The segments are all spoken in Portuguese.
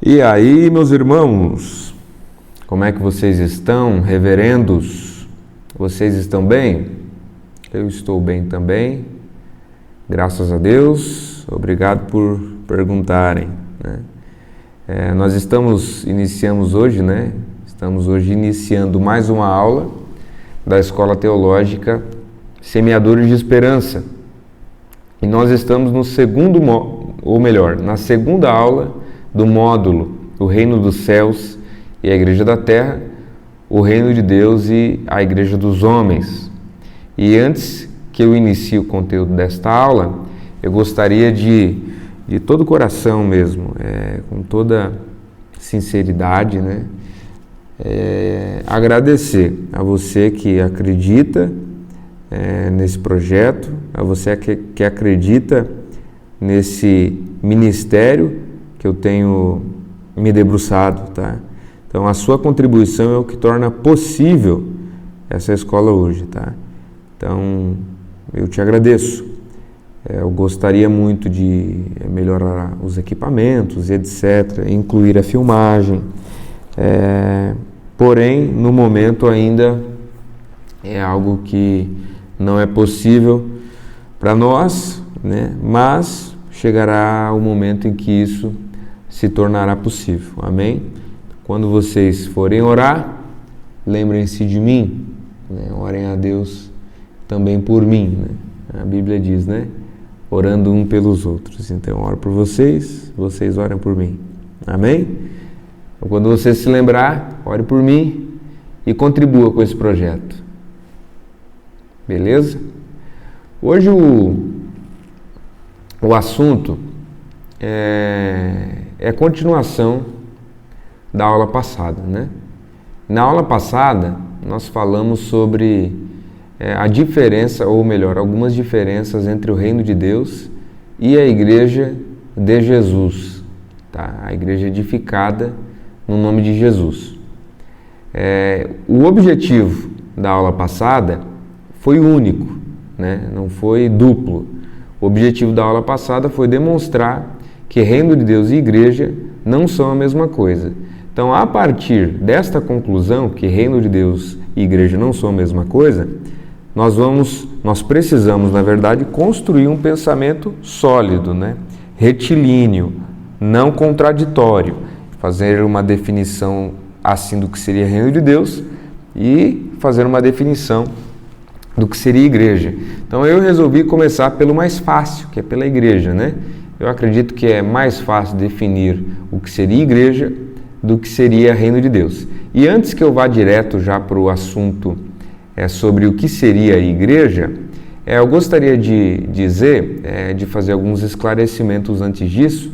E aí, meus irmãos, como é que vocês estão, reverendos? Vocês estão bem? Eu estou bem também, graças a Deus. Obrigado por perguntarem, né? Nós iniciamos hoje, né? Estamos hoje iniciando mais uma aula da Escola Teológica Semeadores de Esperança. E nós estamos no na segunda aula do módulo O Reino dos Céus e a Igreja da Terra, o Reino de Deus e a Igreja dos Homens. E antes que eu inicie o conteúdo desta aula, eu gostaria de todo o coração mesmo, com toda sinceridade, né, agradecer a você que acredita nesse projeto, a você que acredita nesse ministério que eu tenho me debruçado, tá? Então, a sua contribuição é o que torna possível essa escola hoje, tá? Então, eu te agradeço. Eu gostaria muito de melhorar os equipamentos, etc., incluir a filmagem. Porém, no momento ainda é algo que não é possível para nós, né? Mas chegará o momento em que isso se tornará possível. Amém? Quando vocês forem orar, lembrem-se de mim, né? Orem a Deus também por mim, né? A Bíblia diz, né? Orando um pelos outros. Então, eu oro por vocês, vocês orem por mim. Amém? Então, quando você se lembrar, ore por mim e contribua com esse projeto. Beleza? Hoje o assunto é continuação da aula passada, né? Na aula passada, nós falamos sobre a diferença, ou melhor, algumas diferenças entre o reino de Deus e a igreja de Jesus, tá? A igreja edificada no nome de Jesus. O objetivo da aula passada foi único, né? Não foi duplo. O objetivo da aula passada foi demonstrar que reino de Deus e igreja não são a mesma coisa. Então, a partir desta conclusão, que reino de Deus e igreja não são a mesma coisa, nós precisamos, na verdade, construir um pensamento sólido, né? Retilíneo, não contraditório, fazer uma definição assim do que seria reino de Deus e fazer uma definição do que seria igreja. Então eu resolvi começar pelo mais fácil, que é pela igreja, né? Eu acredito que é mais fácil definir o que seria igreja do que seria reino de Deus. E antes que eu vá direto já para o assunto sobre o que seria a igreja, eu gostaria de dizer, de fazer alguns esclarecimentos antes disso,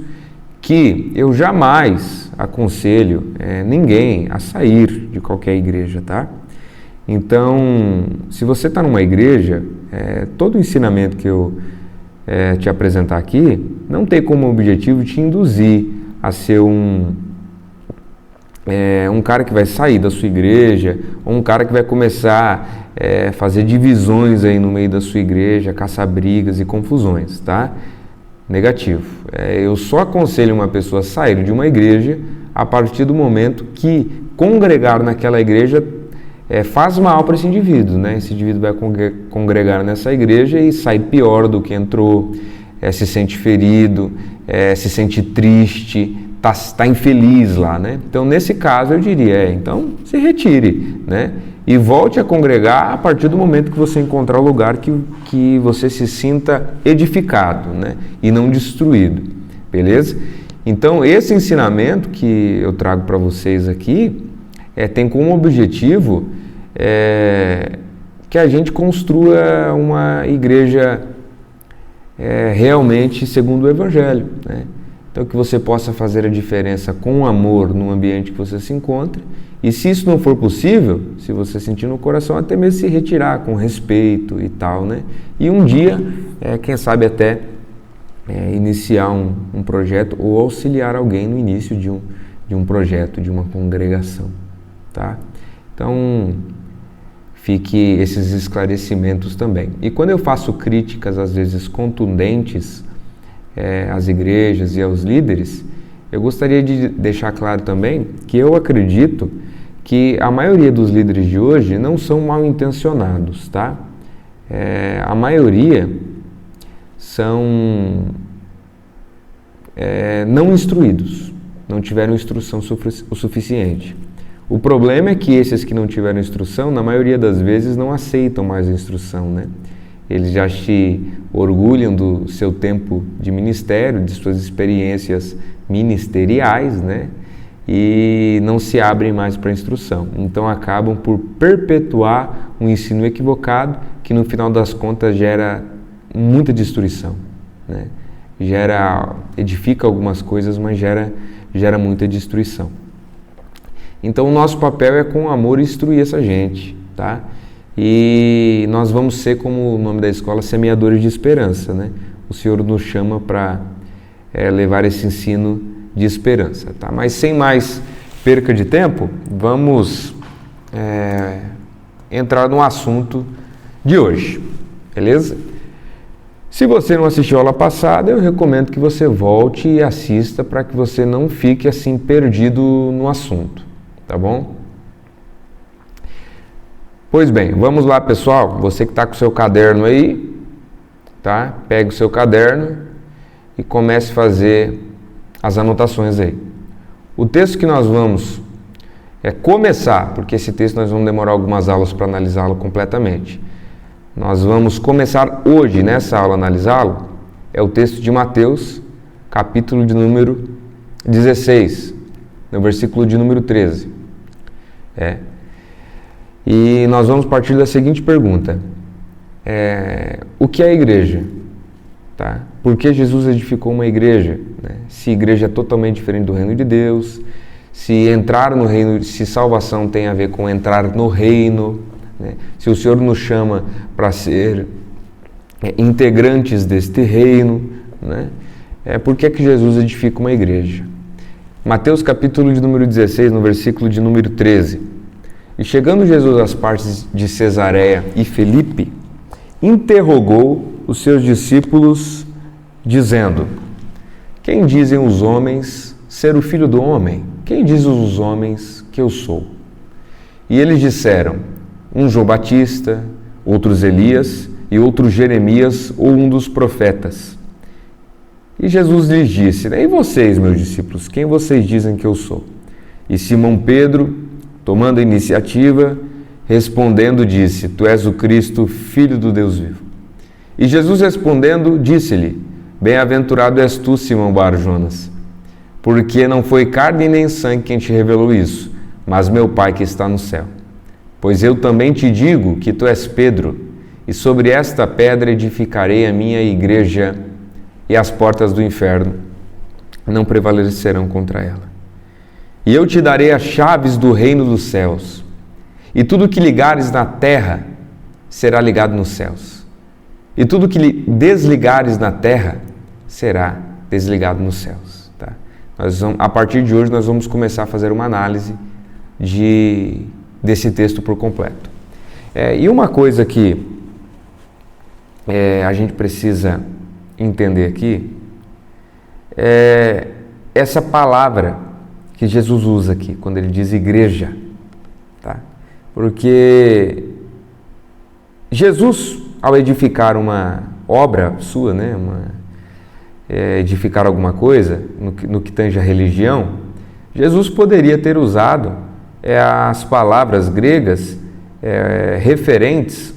que eu jamais aconselho ninguém a sair de qualquer igreja, tá? Então, se você está numa igreja, todo o ensinamento que eu te apresentar aqui não tem como objetivo te induzir a ser um cara que vai sair da sua igreja, ou um cara que vai começar a fazer divisões aí no meio da sua igreja, caçar brigas e confusões, tá? Negativo. Eu só aconselho uma pessoa a sair de uma igreja a partir do momento que congregar naquela igreja faz mal para esse indivíduo, né? Esse indivíduo vai congregar nessa igreja e sai pior do que entrou, se sente ferido, se sente triste, tá infeliz lá, né? Então, nesse caso, eu diria, então se retire, né? E volte a congregar a partir do momento que você encontrar o lugar que você se sinta edificado, né? E não destruído, beleza? Então, esse ensinamento que eu trago para vocês aqui tem como objetivo que a gente construa uma igreja realmente segundo o Evangelho, né? Então, que você possa fazer a diferença com amor no ambiente que você se encontra, e se isso não for possível, se você sentir no coração, até mesmo se retirar com respeito e tal, né? E um dia, quem sabe até iniciar um projeto ou auxiliar alguém no início de um projeto, de uma congregação, tá? Então, fique esses esclarecimentos também. E quando eu faço críticas, às vezes contundentes, às igrejas e aos líderes, eu gostaria de deixar claro também que eu acredito que a maioria dos líderes de hoje não são mal intencionados, tá? A maioria são não instruídos, não tiveram instrução o suficiente. O problema é que esses que não tiveram instrução, na maioria das vezes, não aceitam mais a instrução, né? Eles já se orgulham do seu tempo de ministério, de suas experiências ministeriais, né? E não se abrem mais para a instrução. Então acabam por perpetuar um ensino equivocado que no final das contas gera muita destruição, né? Edifica algumas coisas, mas gera muita destruição. Então o nosso papel é com amor instruir essa gente, tá? E nós vamos ser, como o nome da escola, semeadores de esperança, né? O Senhor nos chama para levar esse ensino de esperança, tá? Mas sem mais perca de tempo, vamos entrar no assunto de hoje, beleza? Se você não assistiu a aula passada, eu recomendo que você volte e assista para que você não fique assim perdido no assunto, tá bom? Pois bem, vamos lá, pessoal. Você que está com o seu caderno aí, tá? Pegue o seu caderno e comece a fazer as anotações aí. O texto que nós vamos começar, porque esse texto nós vamos demorar algumas aulas para analisá-lo completamente. Nós vamos começar hoje, nessa aula, a analisá-lo, é o texto de Mateus, capítulo de número 16, no versículo de número 13. E nós vamos partir da seguinte pergunta: o que é a igreja? Tá? Por que Jesus edificou uma igreja? Né? Se igreja é totalmente diferente do reino de Deus, se entrar no reino, se salvação tem a ver com entrar no reino, né? Se o Senhor nos chama para ser integrantes deste reino, né? Por que Jesus edifica uma igreja? Mateus capítulo de número 16, no versículo de número 13. E chegando Jesus às partes de Cesareia e Filipe, interrogou os seus discípulos, dizendo: quem dizem os homens ser o Filho do Homem? Quem diz os homens que eu sou? E eles disseram: um João Batista, outros Elias e outros Jeremias ou um dos profetas. E Jesus lhes disse: e vocês, meus discípulos, quem vocês dizem que eu sou? E Simão Pedro, tomando a iniciativa, respondendo, disse: tu és o Cristo, Filho do Deus vivo. E Jesus respondendo, disse-lhe: bem-aventurado és tu, Simão Bar-Jonas, porque não foi carne nem sangue quem te revelou isso, mas meu Pai que está no céu. Pois eu também te digo que tu és Pedro, e sobre esta pedra edificarei a minha igreja, e as portas do inferno não prevalecerão contra ela. E eu te darei as chaves do reino dos céus, e tudo que ligares na terra será ligado nos céus, e tudo que desligares na terra será desligado nos céus. Tá? A partir de hoje nós vamos começar a fazer uma análise desse texto por completo. E uma coisa que a gente precisa entender aqui é essa palavra que Jesus usa aqui, quando ele diz igreja, tá? Porque Jesus, ao edificar uma obra sua, né, edificar alguma coisa, no que tange a religião, Jesus poderia ter usado as palavras gregas referentes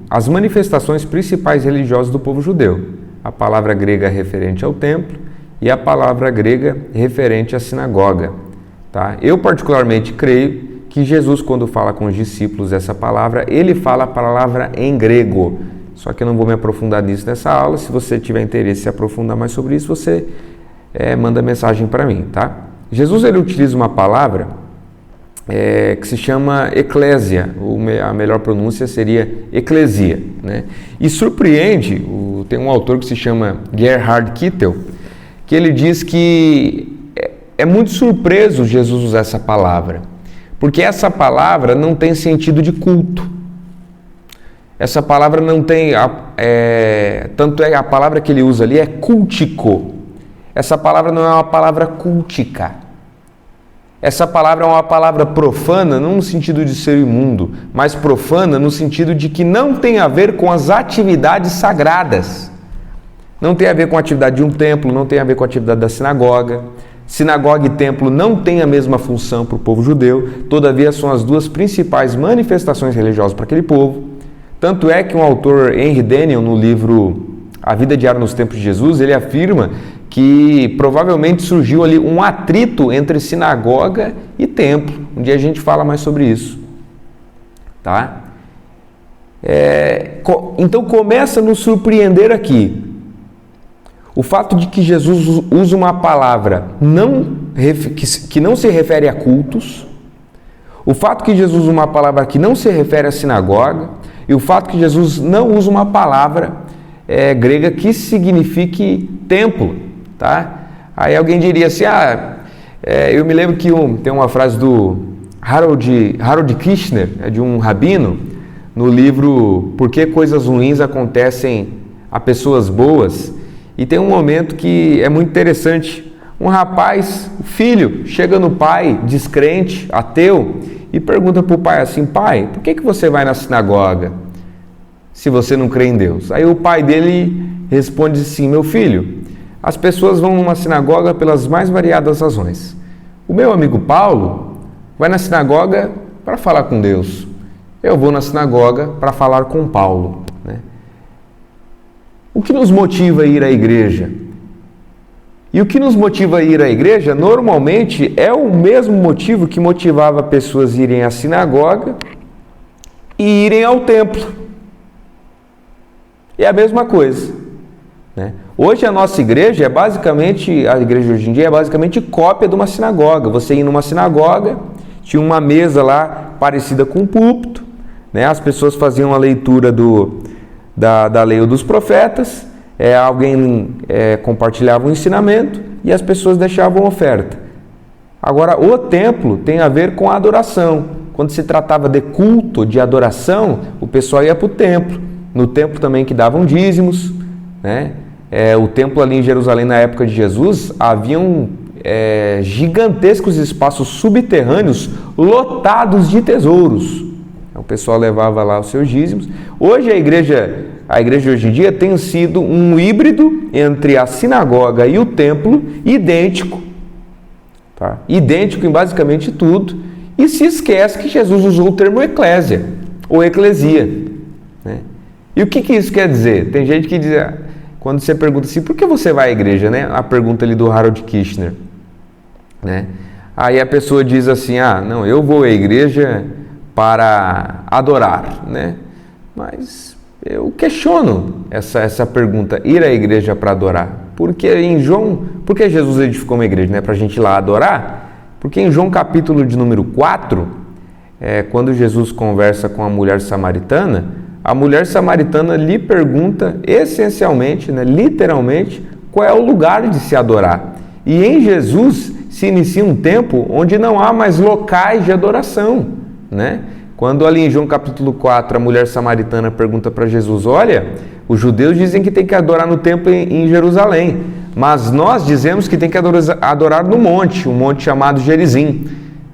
às manifestações principais religiosas do povo judeu. A palavra grega referente ao templo e a palavra grega referente à sinagoga. Tá? Eu particularmente creio que Jesus, quando fala com os discípulos essa palavra, ele fala a palavra em grego. Só que eu não vou me aprofundar nisso nessa aula. Se você tiver interesse em se aprofundar mais sobre isso, você manda mensagem para mim. Tá? Jesus ele utiliza uma palavra que se chama eclésia, a melhor pronúncia seria eclesia, né? E surpreende, tem um autor que se chama Gerhard Kittel, que ele diz que é muito surpreso Jesus usar essa palavra, porque essa palavra não tem sentido de culto. Essa palavra não tem, tanto é a palavra que ele usa ali é cultico, essa palavra não é uma palavra cultica. Essa palavra é uma palavra profana, não no sentido de ser imundo, mas profana no sentido de que não tem a ver com as atividades sagradas. Não tem a ver com a atividade de um templo, não tem a ver com a atividade da sinagoga. Sinagoga e templo não têm a mesma função para o povo judeu, todavia são as duas principais manifestações religiosas para aquele povo. Tanto é que um autor, Henry Daniel, no livro A Vida Diária nos Tempos de Jesus, ele afirma que provavelmente surgiu ali um atrito entre sinagoga e templo. Um dia a gente fala mais sobre isso. Tá? Então começa a nos surpreender aqui o fato de que Jesus usa uma palavra que não se refere a cultos, o fato que Jesus usa uma palavra que não se refere à sinagoga, e o fato que Jesus não usa uma palavra grega que signifique templo. Tá? Aí alguém diria assim, eu me lembro que tem uma frase do Harold Kushner, de um rabino, no livro Por que Coisas Ruins Acontecem a Pessoas Boas, e tem um momento que é muito interessante. Um rapaz, filho, chega no pai, descrente, ateu, e pergunta para o pai assim, pai, por que você vai na sinagoga se você não crê em Deus? Aí o pai dele responde assim, meu filho, as pessoas vão numa sinagoga pelas mais variadas razões. O meu amigo Paulo vai na sinagoga para falar com Deus. Eu vou na sinagoga para falar com Paulo. Né? O que nos motiva a ir à igreja? E o que nos motiva a ir à igreja, normalmente, é o mesmo motivo que motivava pessoas a irem à sinagoga e irem ao templo. É a mesma coisa. Né? Hoje a nossa igreja a igreja hoje em dia é basicamente cópia de uma sinagoga. Você ia numa sinagoga, tinha uma mesa lá parecida com um púlpito, né? As pessoas faziam a leitura da lei ou dos profetas, alguém compartilhava um ensinamento e as pessoas deixavam oferta. Agora, o templo tem a ver com a adoração. Quando se tratava de culto, de adoração, o pessoal ia para o templo. No templo também que davam dízimos, né? O templo ali em Jerusalém, na época de Jesus, haviam gigantescos espaços subterrâneos lotados de tesouros. O pessoal levava lá os seus dízimos. Hoje a igreja hoje em dia tem sido um híbrido entre a sinagoga e o templo, idêntico. Tá? Idêntico em basicamente tudo. E se esquece que Jesus usou o termo eclésia, ou eclesia. Né? E o que isso quer dizer? Tem gente que diz, quando você pergunta assim, por que você vai à igreja? Né? A pergunta ali do Harold Kushner. Né? Aí a pessoa diz assim, não, eu vou à igreja para adorar. Né? Mas eu questiono essa pergunta, ir à igreja para adorar. Porque em João, por que Jesus edificou uma igreja? Né? Para a gente ir lá adorar? Porque em João capítulo de número 4, quando Jesus conversa com a mulher samaritana, a mulher samaritana lhe pergunta essencialmente, né, literalmente, qual é o lugar de se adorar. E em Jesus se inicia um tempo onde não há mais locais de adoração. Né? Quando ali em João capítulo 4 a mulher samaritana pergunta para Jesus, olha, os judeus dizem que tem que adorar no templo em Jerusalém, mas nós dizemos que tem que adorar no monte, um monte chamado Gerizim.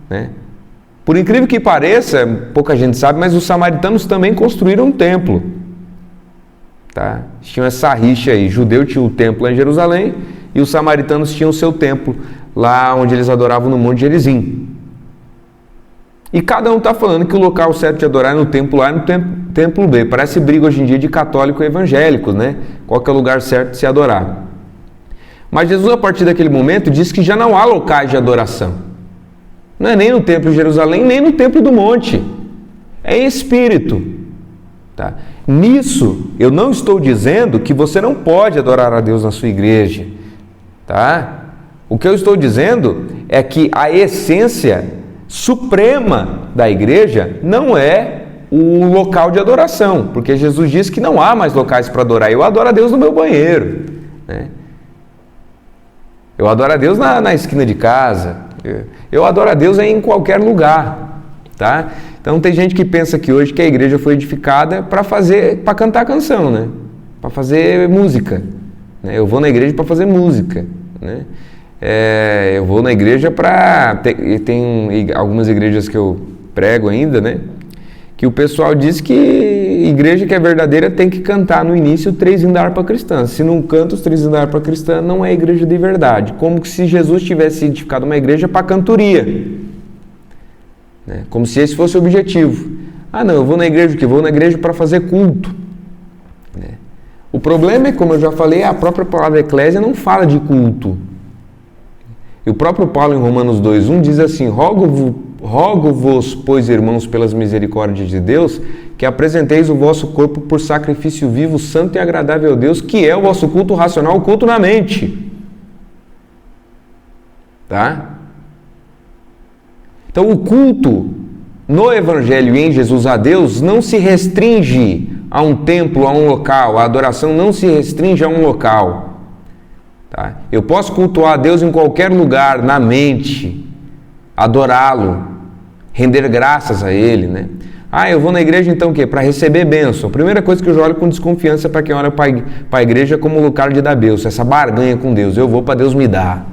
Né? Por incrível que pareça, pouca gente sabe, mas os samaritanos também construíram um templo. Tá? Tinham essa rixa aí, judeu tinha o templo lá em Jerusalém e os samaritanos tinham o seu templo lá onde eles adoravam no monte Gerizim. E cada um está falando que o local certo de adorar é no templo A e no templo B. Parece briga hoje em dia de católico e evangélicos, né? Qual que é o lugar certo de se adorar? Mas Jesus, a partir daquele momento, disse que já não há locais de adoração. Não é nem no templo de Jerusalém, nem no templo do monte. É em espírito. Tá? Nisso, eu não estou dizendo que você não pode adorar a Deus na sua igreja. Tá? O que eu estou dizendo é que a essência suprema da igreja não é o local de adoração, porque Jesus disse que não há mais locais para adorar. Eu adoro a Deus no meu banheiro, né? Eu adoro a Deus na esquina de casa, eu adoro a Deus em qualquer lugar, tá? Então tem gente que pensa que hoje que a igreja foi edificada para cantar canção, né? Para fazer música, né? Eu vou na igreja para fazer música, né? Eu vou na igreja para... Tem algumas igrejas que eu prego ainda, né? Que o pessoal diz que igreja que é verdadeira tem que cantar no início 3 hinos da harpa cristã. Se não canta os 3 hinos da harpa cristã, não é igreja de verdade. Como se Jesus tivesse edificado uma igreja para cantoria, né? Como se esse fosse o objetivo. Ah, não, eu vou na igreja o quê? Vou na igreja para fazer culto, né? O problema é, como eu já falei, a própria palavra eclésia não fala de culto. E o próprio Paulo, em Romanos 2:1, diz assim: Rogo-vos, pois, irmãos, pelas misericórdias de Deus, que apresenteis o vosso corpo por sacrifício vivo, santo e agradável a Deus, que é o vosso culto racional, o culto na mente. Tá? Então, o culto no Evangelho e em Jesus a Deus não se restringe a um templo, a um local. A adoração não se restringe a um local. Tá? Eu posso cultuar a Deus em qualquer lugar, na mente, adorá-lo, render graças a Ele, né? Ah, eu vou na igreja então o quê? Para receber bênção. A primeira coisa que eu já olho com desconfiança para quem olha para a igreja como lugar de dar bênção, essa barganha com Deus. Eu vou para Deus me dar.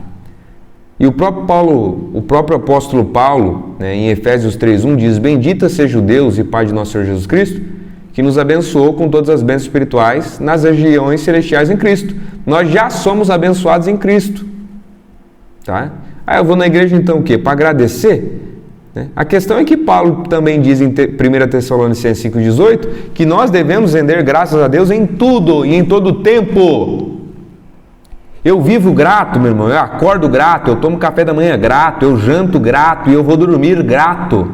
E o próprio apóstolo Paulo, né, em Efésios 3:1, diz: Bendita seja o Deus e Pai de nosso Senhor Jesus Cristo, que nos abençoou com todas as bênçãos espirituais nas regiões celestiais em Cristo. Nós já somos abençoados em Cristo. Tá? Ah, eu vou na igreja então o quê? Para agradecer? Né? A questão é que Paulo também diz em 1 Tessalonicenses 5:18 que nós devemos render graças a Deus em tudo e em todo tempo. Eu vivo grato, meu irmão, eu acordo grato, eu tomo café da manhã grato, eu janto grato e eu vou dormir grato.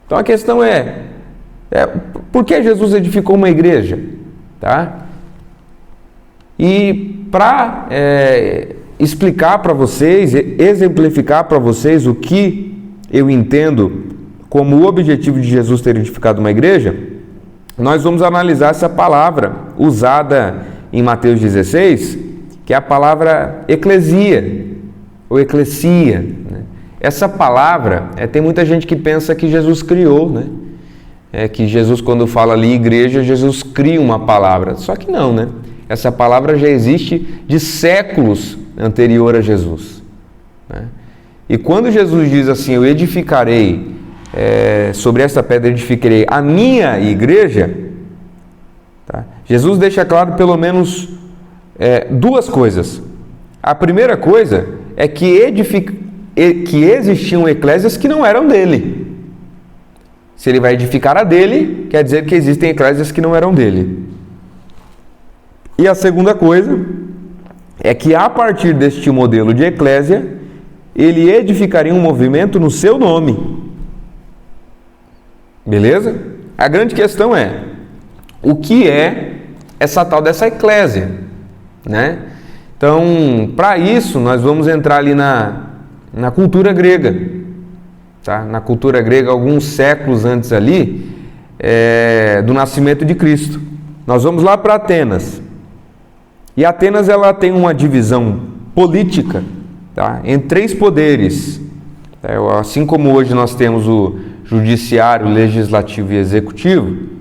Então a questão é por que Jesus edificou uma igreja? Tá? E para explicar para vocês, exemplificar para vocês o que eu entendo como o objetivo de Jesus ter edificado uma igreja, nós vamos analisar essa palavra usada em Mateus 16, que é a palavra eclesia, ou eclesia, né? Essa palavra, tem muita gente que pensa que Jesus criou, né? Que Jesus, quando fala ali igreja, Jesus cria uma palavra. Só que não, né? Essa palavra já existe de séculos anterior a Jesus, né? E quando Jesus diz assim: eu edificarei, sobre essa pedra edificarei a minha igreja, tá? Jesus deixa claro pelo menos duas coisas. A primeira coisa é que existiam eclésias que não eram dele. Se ele vai edificar a dele, quer dizer que existem eclésias que não eram dele. E a segunda coisa é que a partir deste modelo de eclésia, ele edificaria um movimento no seu nome. Beleza? A grande questão é: o que é essa tal dessa eclésia, né? Então, para isso, nós vamos entrar ali na cultura grega, tá? Na cultura grega, alguns séculos antes ali do nascimento de Cristo. Nós vamos lá para Atenas. E Atenas, ela tem uma divisão política, tá? Em 3 poderes. Assim como hoje nós temos o judiciário, legislativo e executivo,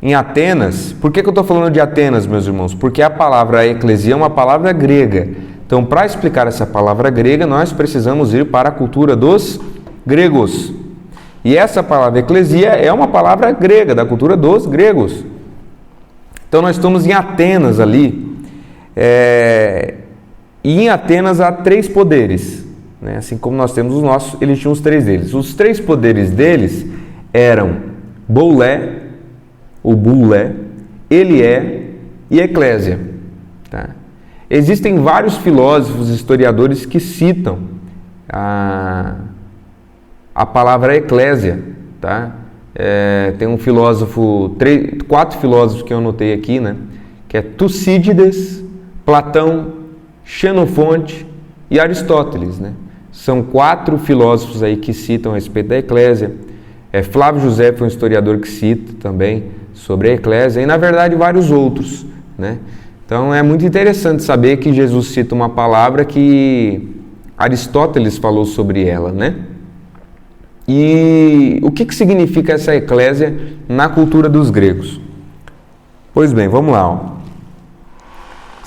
em Atenas... Por que eu estou falando de Atenas, meus irmãos? Porque a palavra eclesia é uma palavra grega. Então, para explicar essa palavra grega, nós precisamos ir para a cultura dos gregos. E essa palavra eclesia é uma palavra grega, da cultura dos gregos. Então, nós estamos em Atenas ali. E em Atenas há 3 poderes, né? Assim como nós temos os nossos, eles tinham os 3 deles. Os 3 poderes deles eram Boulé, o Bulé, Elié e Eclésia, tá? Existem vários filósofos, historiadores que citam a palavra eclésia, tá? Tem um filósofo, 4 filósofos que eu anotei aqui, né? Que é Tucídides, Platão, Xenofonte e Aristóteles, né? São 4 filósofos aí que citam a respeito da eclésia. Flávio José foi um historiador que cita também sobre a eclésia, e na verdade vários outros, né? Então é muito interessante saber que Jesus cita uma palavra que Aristóteles falou sobre ela, né? E o que significa essa eclésia na cultura dos gregos? Pois bem, vamos lá, ó.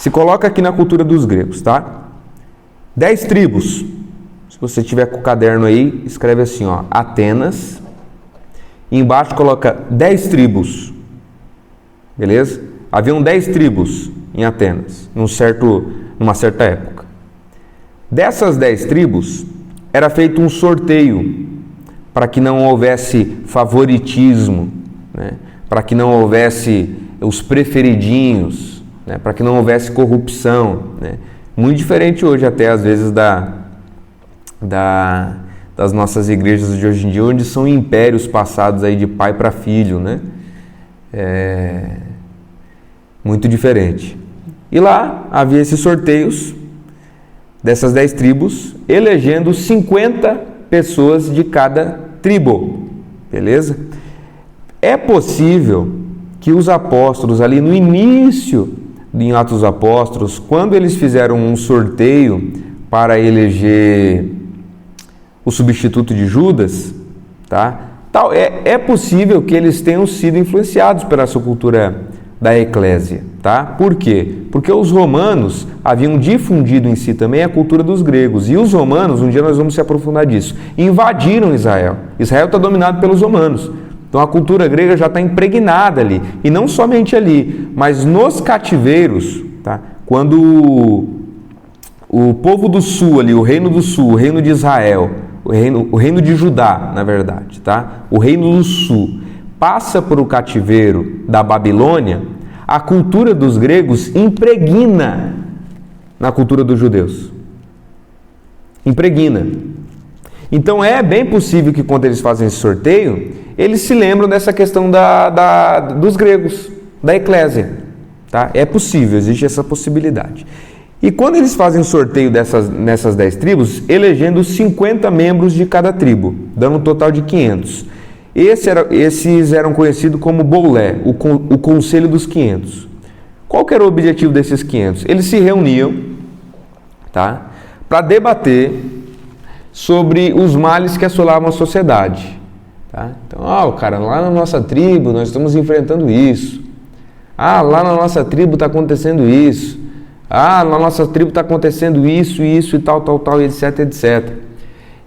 Se coloca aqui na cultura dos gregos, tá? 10 tribos. Se você tiver com o caderno aí, escreve assim, ó, Atenas. E embaixo coloca 10 tribos. Beleza? Haviam 10 tribos em Atenas, numa certa época. Dessas 10 tribos, era feito um sorteio para que não houvesse favoritismo, né? Para que não houvesse os preferidinhos, né? Para que não houvesse corrupção, né? Muito diferente hoje até às vezes das nossas igrejas de hoje em dia, onde são impérios passados aí de pai para filho, né? Muito diferente. E lá havia esses sorteios dessas 10 tribos, elegendo 50 pessoas de cada tribo, beleza? É possível que os apóstolos ali no início, em Atos dos Apóstolos, quando eles fizeram um sorteio para eleger o substituto de Judas, tá? É possível que eles tenham sido influenciados pela essa cultura da eclésia, tá? Por quê? Porque os romanos haviam difundido em si também a cultura dos gregos, e os romanos, um dia nós vamos se aprofundar disso, invadiram Israel. Israel está dominado pelos romanos, então a cultura grega já está impregnada ali, e não somente ali, mas nos cativeiros, tá? Quando o povo do sul ali, o reino do sul, o reino de Israel, o reino de Judá, na verdade, tá? O reino do sul passa por o cativeiro da Babilônia, a cultura dos gregos impregna na cultura dos judeus. Impregna. Então é bem possível que quando eles fazem esse sorteio, eles se lembram dessa questão dos gregos, da eclésia. Tá? É possível, existe essa possibilidade. E quando eles fazem o sorteio nessas 10 tribos, elegendo 50 membros de cada tribo, dando um total de 500. Esses eram conhecidos como Boulé, o Conselho dos 500. Qual que era o objetivo desses 500? Eles se reuniam, tá, para debater sobre os males que assolavam a sociedade. Tá? Então, cara, lá na nossa tribo nós estamos enfrentando isso. Lá na nossa tribo está acontecendo isso. Na nossa tribo está acontecendo isso e tal, etc, etc.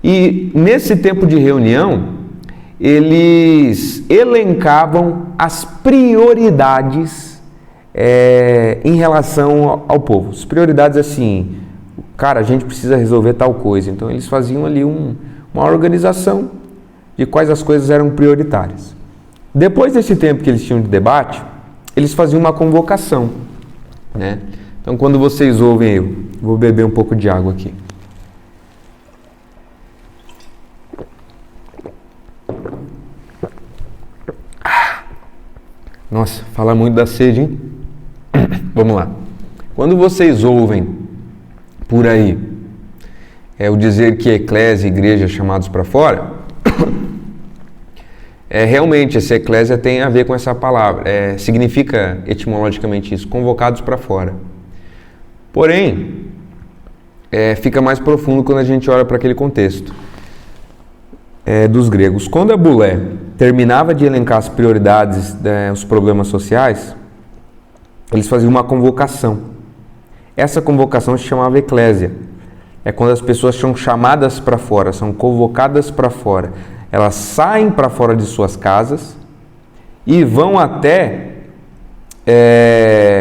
E nesse tempo de reunião, eles elencavam as prioridades em relação ao povo. As prioridades assim, cara, a gente precisa resolver tal coisa. Então eles faziam ali uma organização de quais as coisas eram prioritárias. Depois desse tempo que eles tinham de debate, eles faziam uma convocação, né? Então quando vocês ouvem, eu vou beber um pouco de água aqui. Nossa, fala muito da sede, hein? Vamos lá. Quando vocês ouvem por aí o dizer que eclésia e igreja chamados para fora, realmente essa eclésia tem a ver com essa palavra, significa etimologicamente isso, convocados para fora. Porém, fica mais profundo quando a gente olha para aquele contexto dos gregos. Quando a Boulé terminava de elencar as prioridades, os problemas sociais, eles faziam uma convocação. Essa convocação se chamava eclésia. É quando as pessoas são chamadas para fora, são convocadas para fora. Elas saem para fora de suas casas e vão até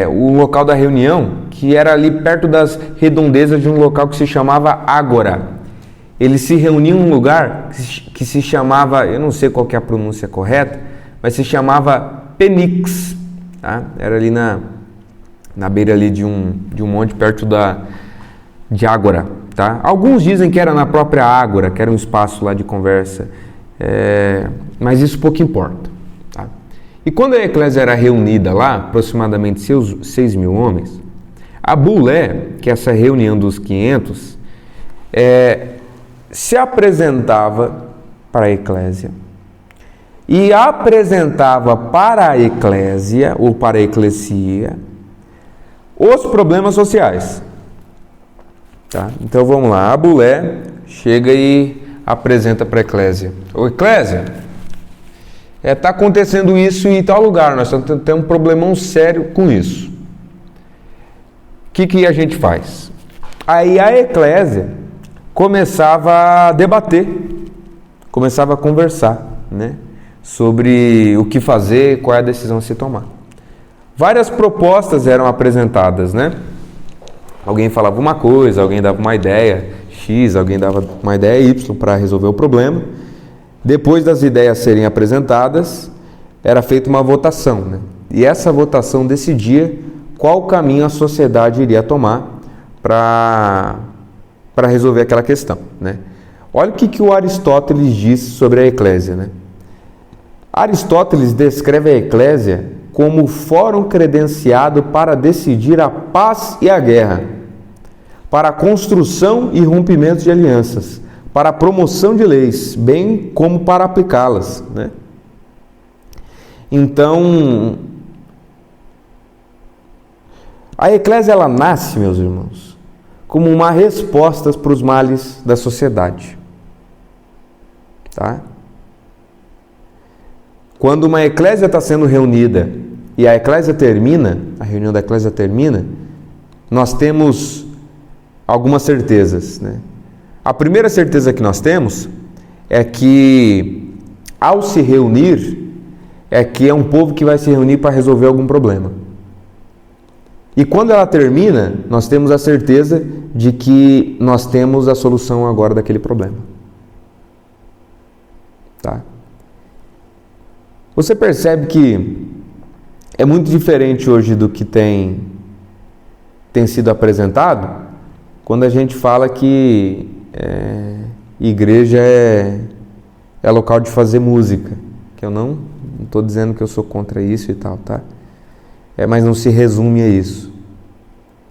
o local da reunião, que era ali perto das redondezas de um local que se chamava Ágora. Eles se reuniam em um lugar que se chamava, eu não sei qual que é a pronúncia correta, mas se chamava Penix, tá? Era ali na beira ali de um monte perto de Ágora, tá? Alguns dizem que era na própria Ágora, que era um espaço lá de conversa, mas isso pouco importa, tá? E quando a eclésia era reunida lá, aproximadamente 6.000 homens, a Boulé, que é essa reunião dos 500, se apresentava para a eclésia e apresentava para a eclésia ou para a eclesia os problemas sociais. Tá? Então vamos lá, a Boulé chega e apresenta para a eclésia. Ô eclésia, está acontecendo isso em tal lugar, nós temos um problemão sério com isso. que a gente faz? Aí a eclésia começava a debater, começava a conversar, né, sobre o que fazer, qual é a decisão a se tomar. Várias propostas eram apresentadas, né? Alguém falava uma coisa, alguém dava uma ideia X, alguém dava uma ideia Y para resolver o problema. Depois das ideias serem apresentadas, era feita uma votação, né? E essa votação decidia qual caminho a sociedade iria tomar para resolver aquela questão, né? Olha o que o Aristóteles diz sobre a eclésia, né? Aristóteles descreve a eclésia como fórum credenciado para decidir a paz e a guerra, para a construção e rompimento de alianças, para a promoção de leis, bem como para aplicá-las, né? Então, a eclésia ela nasce, meus irmãos, como uma resposta para os males da sociedade, tá? Quando uma eclésia está sendo reunida e a eclésia termina, a reunião da eclésia termina, nós temos algumas certezas, né? A primeira certeza que nós temos é que, ao se reunir, é que é um povo que vai se reunir para resolver algum problema. E quando ela termina, nós temos a certeza de que nós temos a solução agora daquele problema. Tá? Você percebe que é muito diferente hoje do que tem sido apresentado quando a gente fala que igreja é local de fazer música. Que eu não estou dizendo que eu sou contra isso e tal, tá? Mas não se resume a isso.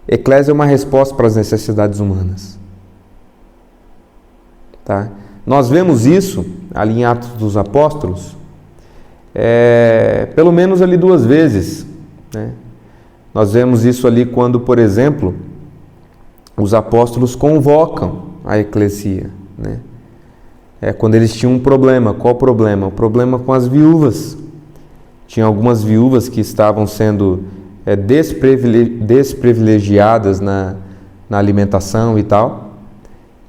Eclésia é uma resposta para as necessidades humanas. Tá? Nós vemos isso ali em Atos dos Apóstolos, pelo menos ali 2 vezes, né? Nós vemos isso ali quando, por exemplo, os apóstolos convocam a eclesia, né? Quando eles tinham um problema. Qual o problema? O problema com as viúvas. Tinha algumas viúvas que estavam sendo desprivilegiadas na alimentação e tal,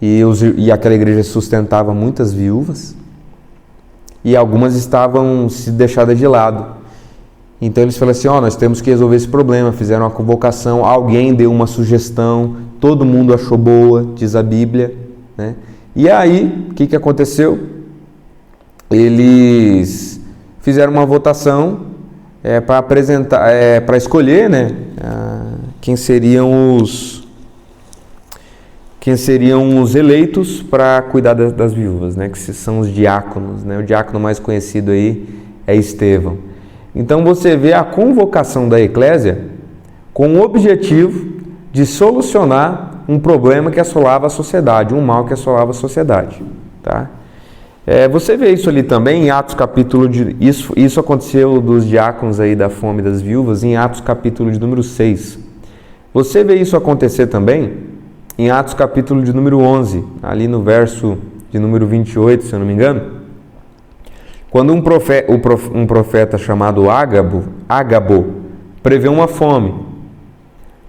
e aquela igreja sustentava muitas viúvas, e algumas estavam se deixadas de lado. Então eles falaram assim, nós temos que resolver esse problema. Fizeram uma convocação, alguém deu uma sugestão, todo mundo achou boa, diz a Bíblia, né? E aí, o que aconteceu? Eles fizeram uma votação para apresentar, para escolher, né, quem seriam os eleitos para cuidar das viúvas, né, que são os diáconos, né? O diácono mais conhecido aí é Estevão. Então você vê a convocação da eclésia com o objetivo de solucionar um problema que assolava a sociedade, um mal que assolava a sociedade, tá? Você vê isso ali também em Atos capítulo de... Isso aconteceu dos diáconos aí da fome das viúvas em Atos capítulo de número 6. Você vê isso acontecer também em Atos capítulo de número 11, ali no verso de número 28, se eu não me engano, quando um profeta chamado Ágabo prevê uma fome.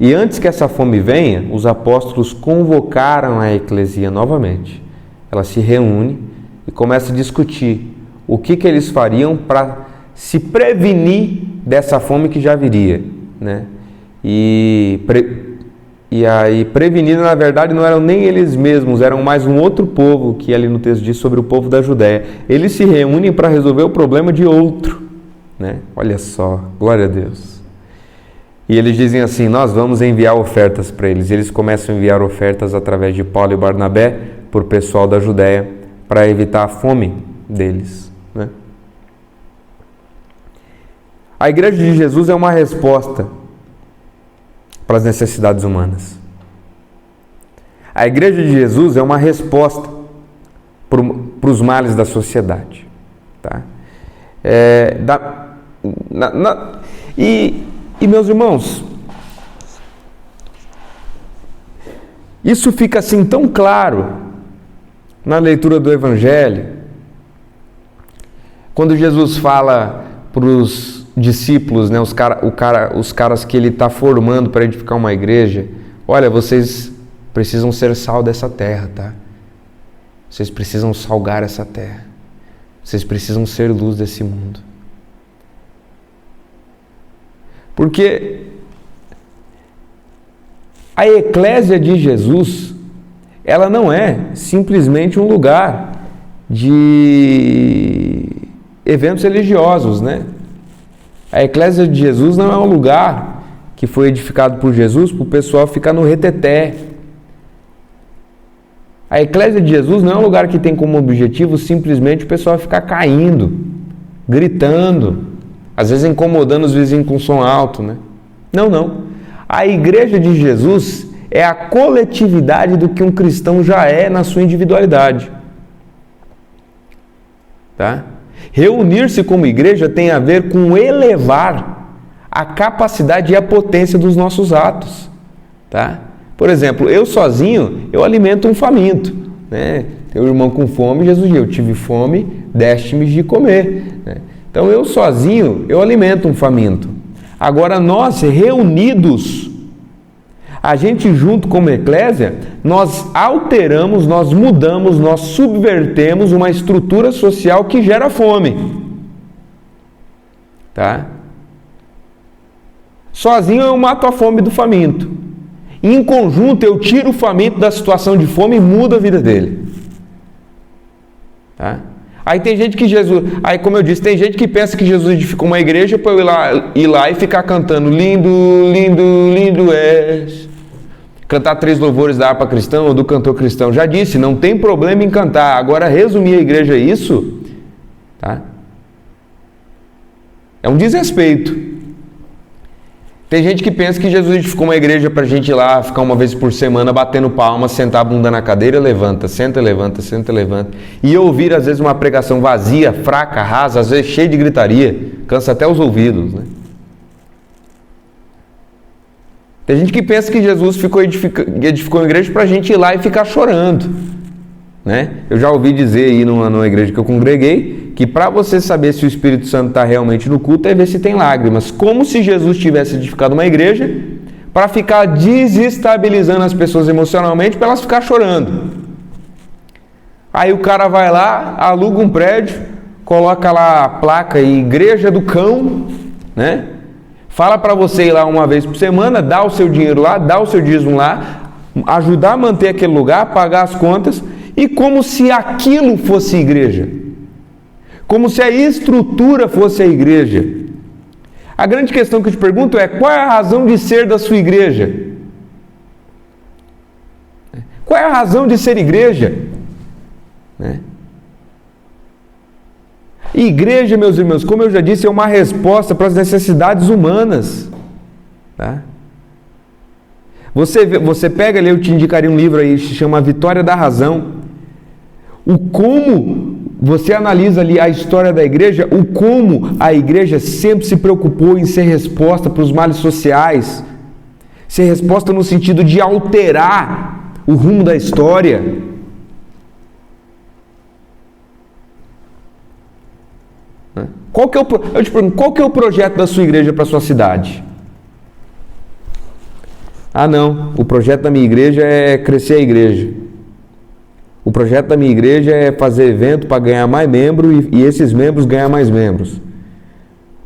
E antes que essa fome venha, os apóstolos convocaram a eclesia novamente. Ela se reúne e começa a discutir o que eles fariam para se prevenir dessa fome que já viria, né? E aí, prevenindo, na verdade, não eram nem eles mesmos, eram mais um outro povo, que ali no texto diz sobre o povo da Judéia. Eles se reúnem para resolver o problema de outro, né? Olha só, glória a Deus. E eles dizem assim, nós vamos enviar ofertas para eles. E eles começam a enviar ofertas através de Paulo e Barnabé para o pessoal da Judéia, para evitar a fome deles, né? A Igreja de Jesus é uma resposta para as necessidades humanas. A Igreja de Jesus é uma resposta para os males da sociedade, tá? E meus irmãos, isso fica assim tão claro na leitura do Evangelho, quando Jesus fala para os discípulos, né, os caras que ele está formando para edificar uma igreja: olha, vocês precisam ser sal dessa terra, tá? Vocês precisam salgar essa terra. Vocês precisam ser luz desse mundo. Porque a eclésia de Jesus, ela não é simplesmente um lugar de eventos religiosos, né? A eclésia de Jesus não é um lugar que foi edificado por Jesus para o pessoal ficar no reteté. A eclésia de Jesus não é um lugar que tem como objetivo simplesmente o pessoal ficar caindo, gritando, às vezes incomodando os vizinhos com som alto, né? Não. A igreja de Jesus é a coletividade do que um cristão já é na sua individualidade. Tá? Reunir-se como igreja tem a ver com elevar a capacidade e a potência dos nossos atos. Tá? Por exemplo, eu sozinho, eu alimento um faminto. Né? Tem um irmão com fome, Jesus diz: eu tive fome, deste-me de comer. Né? Então eu sozinho, eu alimento um faminto. Agora nós reunidos, a gente junto como eclésia, nós alteramos, nós mudamos, nós subvertemos uma estrutura social que gera fome. Tá? Sozinho eu mato a fome do faminto. Em conjunto eu tiro o faminto da situação de fome e mudo a vida dele. Tá? Aí tem gente que aí como eu disse, tem gente que pensa que Jesus edificou uma igreja para eu ir lá e ficar cantando lindo, lindo, lindo és. Cantar 3 louvores da harpa cristã ou do cantor cristão. Já disse, não tem problema em cantar. Agora, resumir a igreja a isso, tá? É um desrespeito. Tem gente que pensa que Jesus edificou uma igreja para a gente ir lá, ficar uma vez por semana batendo palmas, sentar a bunda na cadeira, levanta, senta, levanta, senta, levanta. E ouvir às vezes uma pregação vazia, fraca, rasa, às vezes cheia de gritaria, cansa até os ouvidos, né? Tem gente que pensa que Jesus edificou uma igreja para a gente ir lá e ficar chorando, né? Eu já ouvi dizer aí numa igreja que eu congreguei, que para você saber se o Espírito Santo está realmente no culto é ver se tem lágrimas. Como se Jesus tivesse edificado uma igreja para ficar desestabilizando as pessoas emocionalmente para elas ficarem chorando. Aí o cara vai lá, aluga um prédio, coloca lá a placa Igreja do Cão, né? Fala para você ir lá uma vez por semana, dá o seu dinheiro lá, dá o seu dízimo lá, ajudar a manter aquele lugar, pagar as contas, e como se aquilo fosse igreja. Como se a estrutura fosse a igreja. A grande questão que eu te pergunto é: qual é a razão de ser da sua igreja? Qual é a razão de ser igreja? Né? Igreja, meus irmãos, como eu já disse, é uma resposta para as necessidades humanas. Tá? Você pega ali, eu te indicaria um livro aí, se chama A Vitória da Razão. O como você analisa ali a história da igreja, o como a igreja sempre se preocupou em ser resposta para os males sociais, ser resposta no sentido de alterar o rumo da história. Eu te pergunto, qual que é o projeto da sua igreja para a sua cidade? Ah, não, o projeto da minha igreja é crescer a igreja. O projeto da minha igreja é fazer evento para ganhar mais membros e esses membros ganhar mais membros.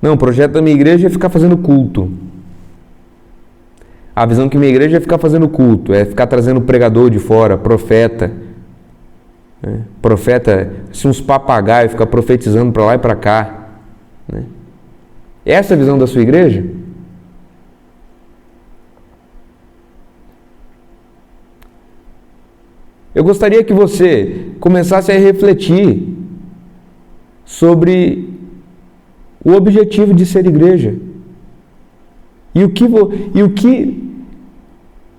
Não, o projeto da minha igreja é ficar fazendo culto. A visão que minha igreja é ficar fazendo culto, é ficar trazendo pregador de fora, profeta. Né? Profeta, assim, uns papagaios, ficar profetizando para lá e para cá. Né? Essa é a visão da sua igreja? Eu gostaria que você começasse a refletir sobre o objetivo de ser igreja. E o que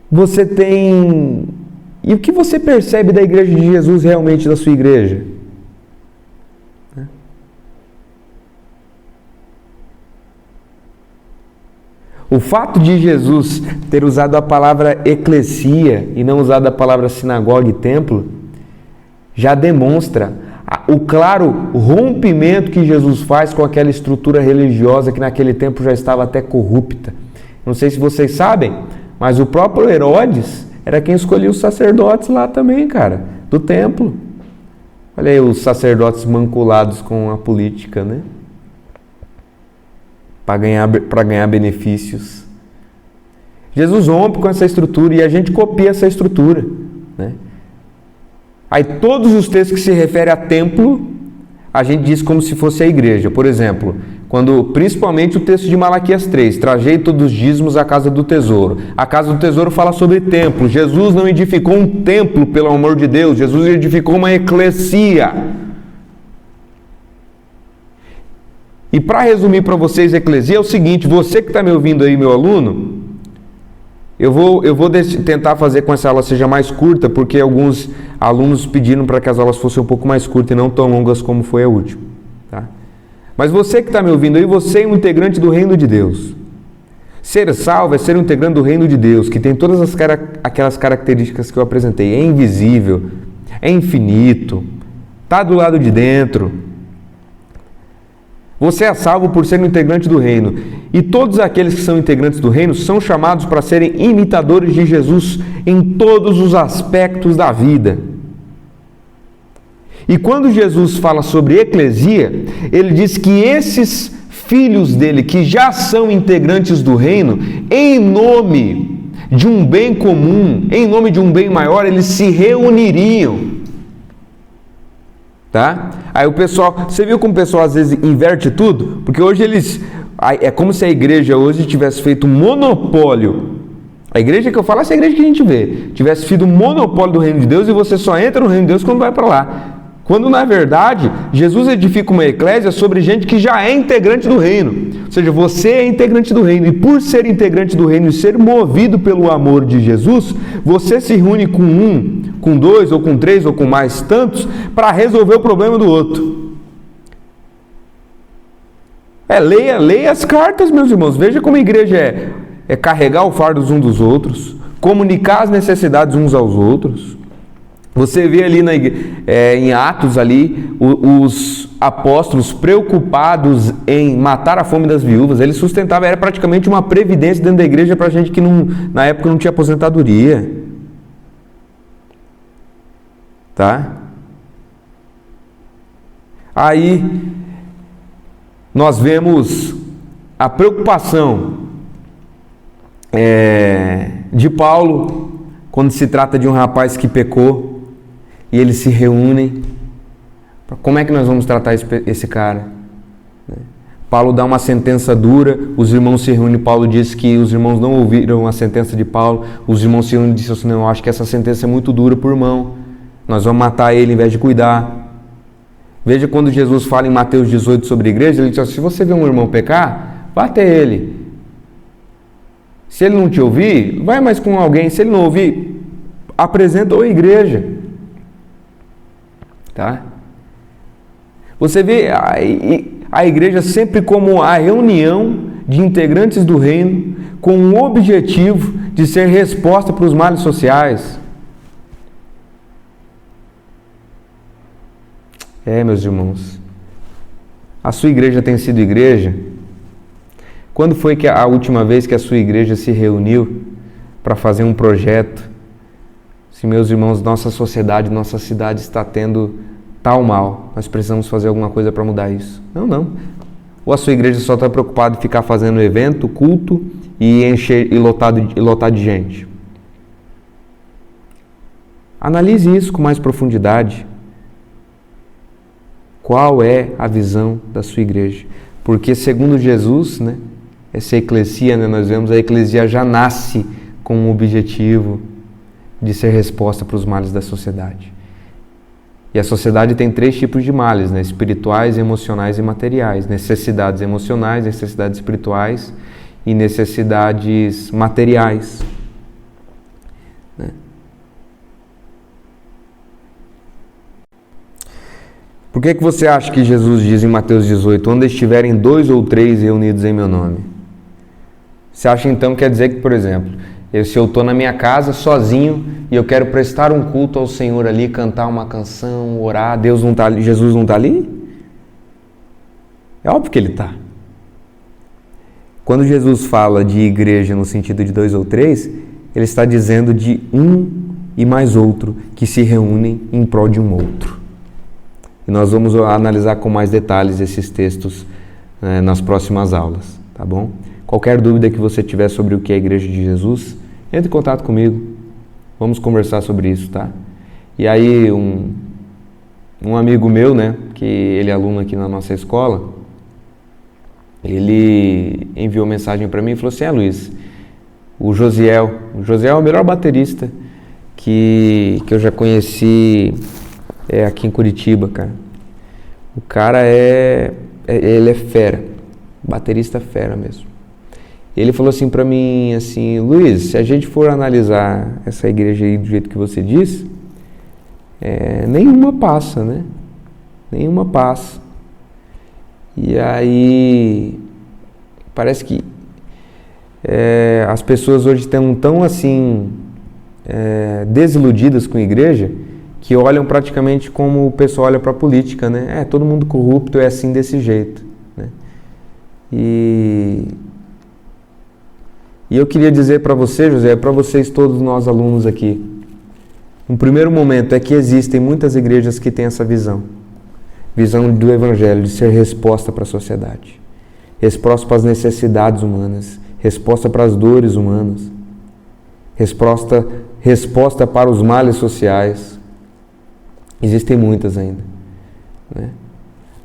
você tem... E o que você percebe da igreja de Jesus realmente da sua igreja? O fato de Jesus ter usado a palavra eclesia e não usado a palavra sinagoga e templo já demonstra o claro rompimento que Jesus faz com aquela estrutura religiosa que naquele tempo já estava até corrupta. Não sei se vocês sabem, mas o próprio Herodes era quem escolhia os sacerdotes lá também, cara, do templo. Olha aí os sacerdotes manculados com a política, né? Para ganhar benefícios. Jesus rompe com essa estrutura e a gente copia essa estrutura, né? Aí todos os textos que se referem a templo, a gente diz como se fosse a igreja. Por exemplo, principalmente o texto de Malaquias 3, trajei todos os dízimos à casa do tesouro. A casa do tesouro fala sobre templo. Jesus não edificou um templo, pelo amor de Deus. Jesus edificou uma eclesia. E para resumir para vocês, eclesia é o seguinte: você que está me ouvindo aí, meu aluno, eu vou tentar fazer com que essa aula seja mais curta, porque alguns alunos pediram para que as aulas fossem um pouco mais curtas e não tão longas como foi a última. Tá? Mas você que está me ouvindo aí, você é um integrante do reino de Deus. Ser salvo é ser um integrante do reino de Deus, que tem todas aquelas características que eu apresentei. É invisível, é infinito, está do lado de dentro. Você é salvo por ser um integrante do reino. E todos aqueles que são integrantes do reino são chamados para serem imitadores de Jesus em todos os aspectos da vida. E quando Jesus fala sobre eclesia, ele diz que esses filhos dele, que já são integrantes do reino, em nome de um bem comum, em nome de um bem maior, eles se reuniriam. Tá? Aí o pessoal, você viu como o pessoal às vezes inverte tudo? Porque hoje é como se a igreja hoje tivesse feito um monopólio. A igreja que eu falo, essa igreja que a gente vê, tivesse feito um monopólio do reino de Deus e você só entra no reino de Deus quando vai para lá. Quando na verdade, Jesus edifica uma eclésia sobre gente que já é integrante do reino. Ou seja, você é integrante do reino e por ser integrante do reino e ser movido pelo amor de Jesus, você se reúne com um, com dois, ou com três, ou com mais tantos, para resolver o problema do outro. Leia as cartas, meus irmãos. Veja como a igreja é carregar o fardo uns dos outros, comunicar as necessidades uns aos outros. Você vê ali em Atos ali, os apóstolos preocupados em matar a fome das viúvas. Eles sustentavam, era praticamente uma previdência dentro da igreja para gente que na época não tinha aposentadoria. Tá? Aí nós vemos a preocupação de Paulo quando se trata de um rapaz que pecou e eles se reúnem. Como é que nós vamos tratar esse cara? Paulo dá uma sentença dura, os irmãos se reúnem. Paulo diz que os irmãos não ouviram a sentença de Paulo. Os irmãos se reúnem e dizem assim: não, eu acho que essa sentença é muito dura por irmão, nós vamos matar ele em vez de cuidar. Veja quando Jesus fala em Mateus 18 sobre a igreja, ele diz assim: se você vê um irmão pecar, vá até ele. Se ele não te ouvir, vai mais com alguém. Se ele não ouvir, apresenta a igreja. Tá? Você vê a igreja sempre como a reunião de integrantes do reino com o objetivo de ser resposta para os males sociais. Meus irmãos, a sua igreja tem sido igreja? Quando foi que a última vez que a sua igreja se reuniu para fazer um projeto? Se, meus irmãos, nossa sociedade, nossa cidade está tendo tal mal, nós precisamos fazer alguma coisa para mudar isso. Não. Ou a sua igreja só está preocupada em ficar fazendo evento, culto e encher e lotar de gente? Analise isso com mais profundidade. Qual é a visão da sua igreja? Porque segundo Jesus, essa eclesia, nós vemos a eclesia já nasce com o objetivo de ser resposta para os males da sociedade. E a sociedade tem 3 tipos de males, espirituais, emocionais e materiais. Necessidades emocionais, necessidades espirituais e necessidades materiais. Por que você acha que Jesus diz em Mateus 18, onde estiverem 2 ou 3 reunidos em meu nome? Você acha então que quer dizer que, por exemplo, Se eu estou na minha casa sozinho e eu quero prestar um culto ao Senhor ali, cantar uma canção, orar, Deus não está ali, Jesus não está ali? É óbvio que Ele está. Quando Jesus fala de igreja no sentido de 2 ou 3, Ele está dizendo de um e mais outro que se reúnem em prol de um outro. E nós vamos analisar com mais detalhes esses textos nas próximas aulas, tá bom? Qualquer dúvida que você tiver sobre o que é a Igreja de Jesus, entre em contato comigo. Vamos conversar sobre isso, tá? E aí um amigo meu, né, que ele é aluno aqui na nossa escola, ele enviou mensagem para mim e falou assim: Luiz, o Josiel é o melhor baterista que eu já conheci aqui em Curitiba, cara. O cara ele é fera, baterista fera mesmo. Ele falou assim pra mim, assim: Luiz, se a gente for analisar essa igreja aí do jeito que você diz, nenhuma passa, né? Nenhuma passa. E aí, parece que as pessoas hoje estão tão assim, desiludidas com a igreja, que olham praticamente como o pessoal olha para a política, né? Todo mundo corrupto, é assim desse jeito, né? E eu queria dizer para você, José, para vocês todos nós alunos aqui, um primeiro momento é que existem muitas igrejas que têm essa visão do Evangelho, de ser resposta para a sociedade, resposta para as necessidades humanas, resposta para as dores humanas, resposta para os males sociais. Existem muitas ainda, né?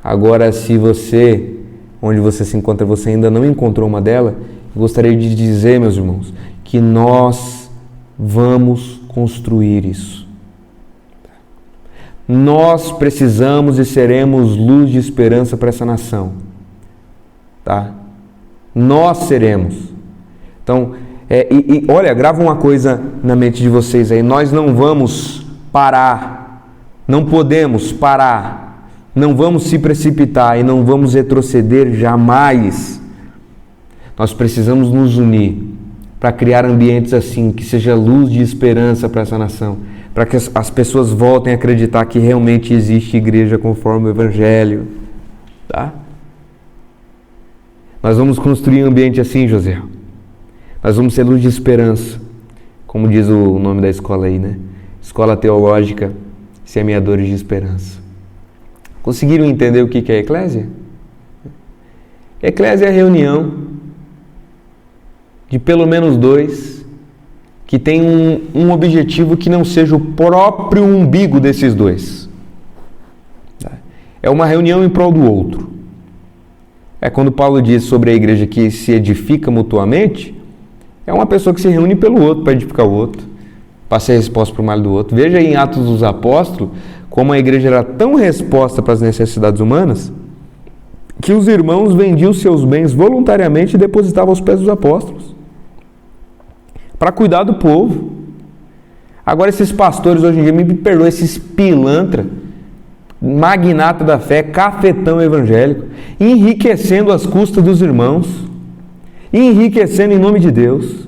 Agora, se você, onde você se encontra, você ainda não encontrou uma delas, eu gostaria de dizer, meus irmãos, que nós vamos construir isso. Nós precisamos e seremos luz de esperança para essa nação, tá? Nós seremos. Então, olha, grava uma coisa na mente de vocês aí: nós não vamos parar, não podemos parar, não vamos se precipitar e não vamos retroceder jamais. Nós precisamos nos unir para criar ambientes assim, que seja luz de esperança para essa nação, para que as pessoas voltem a acreditar que realmente existe igreja conforme o Evangelho, tá? Nós vamos construir um ambiente assim, José. Nós vamos ser luz de esperança, como diz o nome da escola aí, né? Escola Teológica Semeadores de Esperança. Conseguiram entender o que é eclésia? Eclésia é a reunião de pelo menos dois que tem um objetivo que não seja o próprio umbigo desses dois. É uma reunião em prol do outro. É quando Paulo diz sobre a igreja que se edifica mutuamente, é uma pessoa que se reúne pelo outro, para edificar o outro, para ser resposta para o mal do outro. Veja aí em Atos dos Apóstolos como a igreja era tão resposta para as necessidades humanas que os irmãos vendiam seus bens voluntariamente e depositavam aos pés dos apóstolos para cuidar do povo. Agora esses pastores hoje em dia, me perdoam, esses pilantra, magnata da fé, cafetão evangélico, enriquecendo às custas dos irmãos, enriquecendo em nome de Deus,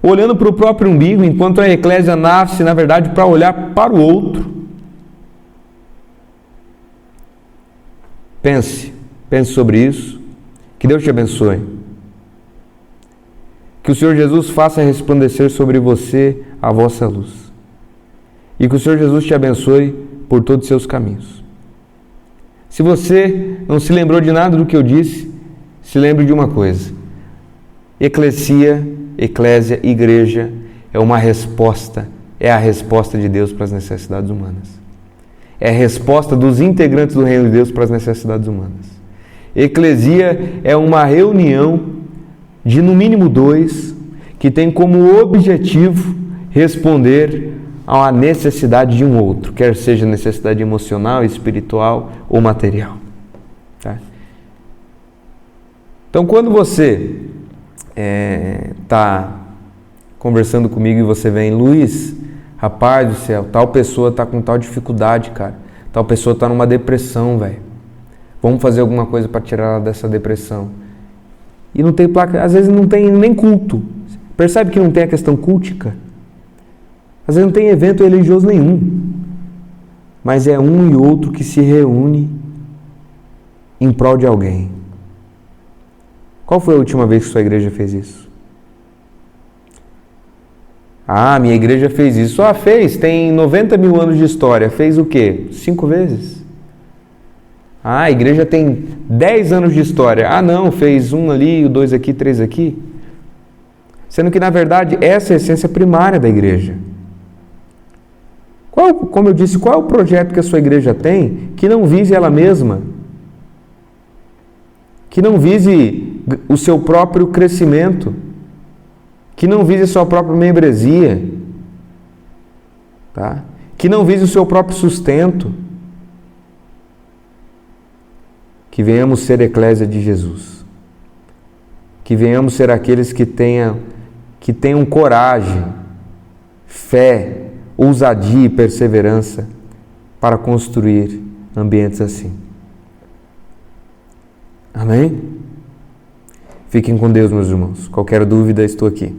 olhando para o próprio umbigo, enquanto a eclésia nasce, na verdade, para olhar para o outro. Pense sobre isso. Que Deus te abençoe. Que o Senhor Jesus faça resplandecer sobre você a vossa luz. E que o Senhor Jesus te abençoe por todos os seus caminhos. Se você não se lembrou de nada do que eu disse, se lembre de uma coisa: eclésia, igreja, é uma resposta, é a resposta de Deus para as necessidades humanas. É a resposta dos integrantes do reino de Deus para as necessidades humanas. Eclesia é uma reunião de no mínimo dois que tem como objetivo responder a necessidade de um outro, quer seja necessidade emocional, espiritual ou material. Tá? Então, quando você está conversando comigo e você vem: Luiz, rapaz do céu, tal pessoa está com tal dificuldade, cara, tal pessoa está numa depressão, velho, vamos fazer alguma coisa para tirar ela dessa depressão. E não tem placa, às vezes não tem nem culto. Percebe que não tem a questão cultica? Às vezes não tem evento religioso nenhum, mas é um e outro que se reúne em prol de alguém. Qual foi a última vez que sua igreja fez isso? Ah, minha igreja fez isso. Ah, fez, tem 90 mil anos de história. Fez o quê? 5 vezes? Ah, a igreja tem 10 anos de história. Ah, não, fez 1 ali, 2 aqui, 3 aqui. Sendo que, na verdade, essa é a essência primária da igreja. Como eu disse, qual é o projeto que a sua igreja tem que não vise ela mesma? Que não vise o seu próprio crescimento? Que não vise a sua própria membresia? Tá? Que não vise o seu próprio sustento? Que venhamos ser eclésia de Jesus. Que venhamos ser aqueles que tenham coragem, fé, ousadia e perseverança para construir ambientes assim. Amém? Fiquem com Deus, meus irmãos. Qualquer dúvida, estou aqui.